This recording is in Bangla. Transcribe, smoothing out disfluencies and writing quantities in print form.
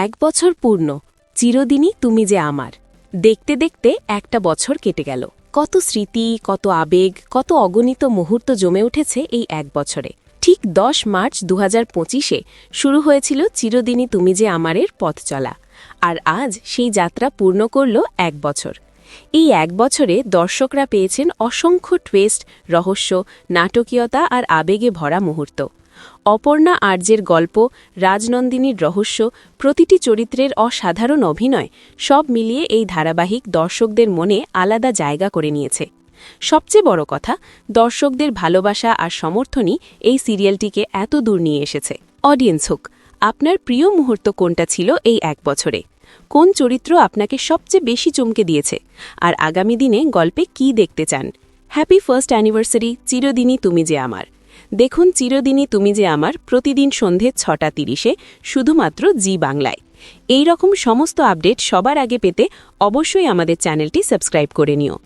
এক বছর পূর্ণ, চিরদিনই তুমি যে আমার। দেখতে দেখতে একটা বছর কেটে গেল। কত স্মৃতি, কত আবেগ, কত অগণিত মুহূর্ত জমে উঠেছে এই এক বছরে। ঠিক 10 মার্চ 2025-এ শুরু হয়েছিল চিরদিনই তুমি যে আমারের পথ চলা। আর আজ সেই যাত্রা পূর্ণ করল এক বছর। এই এক বছরে দর্শকরা পেয়েছেন অসংখ্য টুইস্ট, রহস্য, নাটকীয়তা আর আবেগে ভরা মুহূর্ত। অপর্ণা আর্যের গল্প, রাজনন্দিনীর রহস্য, প্রতিটি চরিত্রের অসাধারণ অভিনয় সব মিলিয়ে এই ধারাবাহিক দর্শকদের মনে আলাদা জায়গা করে নিয়েছে। সবচেয়ে বড় কথা, দর্শকদের ভালোবাসা আর সমর্থনই এই সিরিয়ালটিকে এত দূর নিয়ে এসেছে। অডিয়েন্স হোক, আপনার প্রিয় মুহূর্ত কোনটা ছিল এই এক বছরে? কোন চরিত্র আপনাকে সবচেয়ে বেশি চমকে দিয়েছে? আর আগামী দিনে গল্পে কি দেখতে চান? হ্যাপি ফার্স্ট অ্যানিভার্সারি চিরদিনই তুমি যে আমার। দেখুন চিরদিনই তুমি যে আমার প্রতিদিন সন্ধে 6:30-এ শুধুমাত্র জি বাংলায়। এই রকম সমস্ত আপডেট সবার আগে পেতে অবশ্যই আমাদের চ্যানেলটি সাবস্ক্রাইব করে নিও।